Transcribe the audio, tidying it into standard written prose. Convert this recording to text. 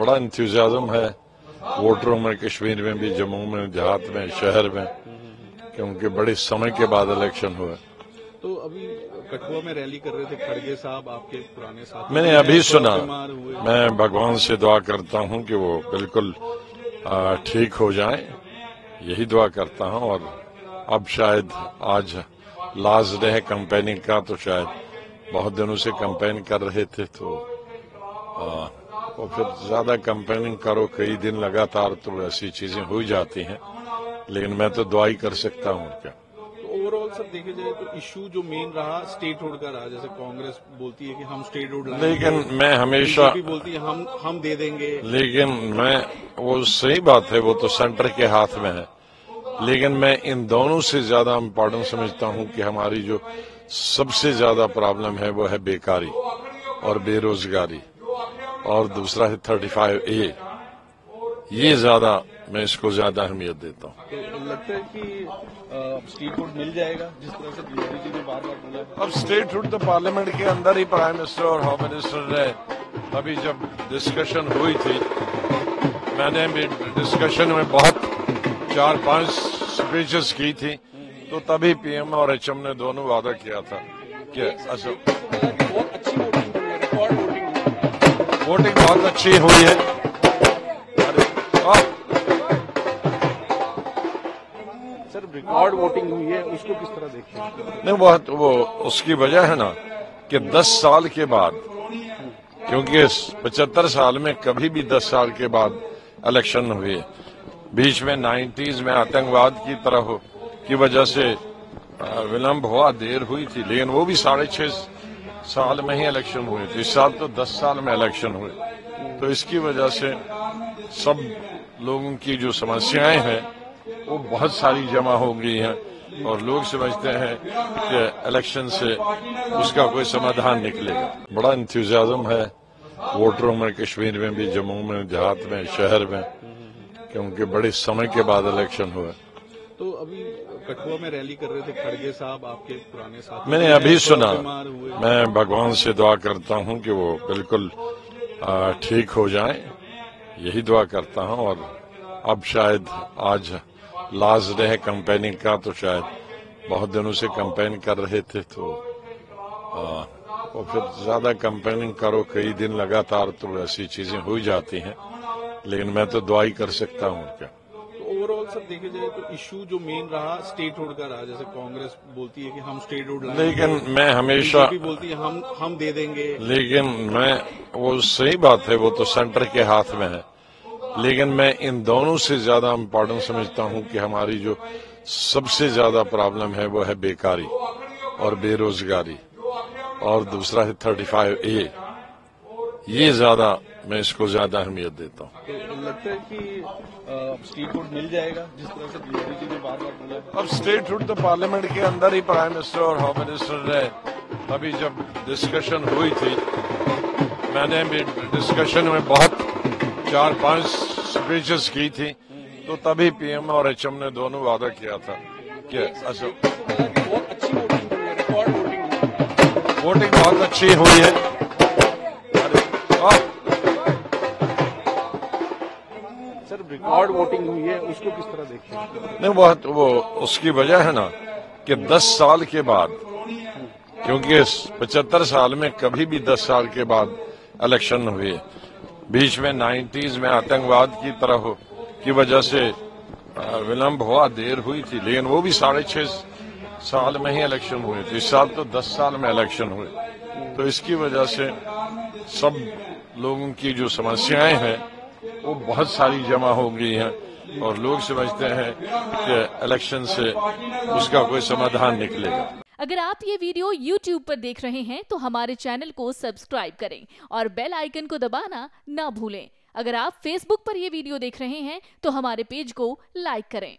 बड़ा इंथुजियाज्म है वोटरों में, कश्मीर में भी, जम्मू में, देहात में, शहर में, क्योंकि बड़े समय के बाद इलेक्शन हुआ। तो अभी कठुआ में रैली कर रहे थे खड़गे साहब, आपके पुराने साथी। मैंने अभी सुना। मैं भगवान से दुआ करता हूं कि वो बिल्कुल ठीक हो जाएं, यही दुआ करता हूं। और अब शायद आज लास्ट डे है कैंपेनिंग का, तो शायद बहुत दिनों से कैंपेन कर रहे थे, तो फिर ज्यादा कैंपेनिंग करो कई दिन लगातार तो ऐसी चीजें हो जाती हैं, लेकिन मैं तो दुआ ही कर सकता हूं। क्या ओवरऑल सब देखे जाए तो इशू जो मेन रहा स्टेट रोड का रहा, जैसे कांग्रेस बोलती है कि हम स्टेट रोड लाएंगे, लेकिन मैं हमेशा बीजेपी बोलती है हम दे देंगे। लेकिन मैं, वो सही बात है, वो तो सेंटर के हाथ में है, लेकिन मैं इन दोनों से ज्यादा इम्पोर्टेंट समझता हूं कि हमारी जो सबसे ज्यादा प्रॉब्लम है वो है बेकारी और बेरोजगारी, और दूसरा है 35A। ये ज्यादा, मैं इसको ज्यादा अहमियत देता हूँ। तो लगता है कि स्टेट रोड मिल जाएगा, जिस तरह से मोदी जी ने बार बार बोला है। अब स्टेट रूट तो पार्लियामेंट के अंदर ही प्राइम मिनिस्टर और होम मिनिस्टर ने अभी जब डिस्कशन हुई थी, मैंने भी डिस्कशन में बहुत 4-5 स्पीचेस की थी, तो तभी PM और HM ने दोनों वादा किया था कि बहुत अच्छी वोटिंग हुई है, रिकॉर्ड वोटिंग बहुत अच्छी हुई है। सर रिकॉर्ड वोटिंग हुई है, उसको किस तरह देखते हैं? नहीं, वो उसकी वजह है ना कि 10 साल के बाद, क्योंकि 75 साल में कभी भी 10 साल के बाद इलेक्शन हुए, बीच में 90s में आतंकवाद की तरह की वजह से विलंब हुआ, देर हुई थी, लेकिन वो भी 6.5 साल में ही इलेक्शन हुए थे। इस साल तो 10 साल में इलेक्शन हुए, तो इसकी वजह से सब लोगों की जो समस्याएं हैं वो बहुत सारी जमा हो गई हैं, और लोग समझते हैं कि इलेक्शन से उसका कोई समाधान निकलेगा। बड़ा इंथुजियाज्म है वोटरों में, कश्मीर में भी, जम्मू में, देहात में, शहर में, क्योंकि बड़े समय के बाद इलेक्शन हुआ। तो अभी कठुआ में रैली कर रहे थे खड़गे साहब, आपके पुराने साथी। मैंने अभी सुना। मैं भगवान से दुआ करता हूं कि वो बिल्कुल ठीक हो जाएं, यही दुआ करता हूं। और अब शायद आज लास्ट डे है कैंपेनिंग का, तो शायद बहुत दिनों से कैंपेन कर रहे थे, तो फिर ज्यादा कैंपेनिंग करो कई दिन लगातार तो ऐसी चीजें हो जाती हैं, लेकिन मैं तो दुआ ही कर सकता हूं। क्या ओवरऑल सब देखे जाए तो इशू जो मेन रहा स्टेट रोड का रहा, जैसे कांग्रेस बोलती है कि हम स्टेट रोड लाएंगे, लेकिन मैं हमेशा बीजेपी बोलती है हम दे देंगे। लेकिन मैं, वो सही बात है, वो तो सेंटर के हाथ में है, लेकिन मैं इन दोनों से ज्यादा इम्पोर्टेंट समझता हूं कि हमारी जो सबसे ज्यादा प्रॉब्लम है वो है बेकारी और बेरोजगारी, और दूसरा है 35A। ये ज्यादा, मैं इसको ज्यादा अहमियत देता हूँ। तो लगता है कि स्टेट रोड मिल जाएगा, जिस तरह से मोदी जी ने बार बार बोला है। अब स्टेट रूट तो पार्लियामेंट के अंदर ही प्राइम मिनिस्टर और होम मिनिस्टर ने अभी जब डिस्कशन हुई थी, मैंने भी डिस्कशन में बहुत 4-5 स्पीचेस की थी, तो तभी PM और HM ने दोनों वादा किया था कि बहुत अच्छी वोटिंग हुई है, रिकॉर्ड वोटिंग बहुत अच्छी हुई है। सर रिकॉर्ड वोटिंग हुई है, उसको किस तरह देखते हैं? नहीं, वो उसकी वजह है ना कि 10 साल के बाद, क्योंकि 75 साल में कभी भी 10 साल के बाद इलेक्शन हुए, बीच में 90s में आतंकवाद की तरह की वजह से विलंब हुआ, देर हुई थी, लेकिन वो भी 6.5 साल में ही इलेक्शन हुए थे। इस साल तो 10 साल में इलेक्शन हुए, तो इसकी वजह से सब लोगों की जो समस्याएं हैं वो बहुत सारी जमा हो गई हैं, और लोग समझते हैं कि इलेक्शन से उसका कोई समाधान निकलेगा। अगर आप ये वीडियो YouTube पर देख रहे हैं तो हमारे चैनल को सब्सक्राइब करें और बेल आइकन को दबाना ना भूलें। अगर आप Facebook पर ये वीडियो देख रहे हैं तो हमारे पेज को लाइक करें।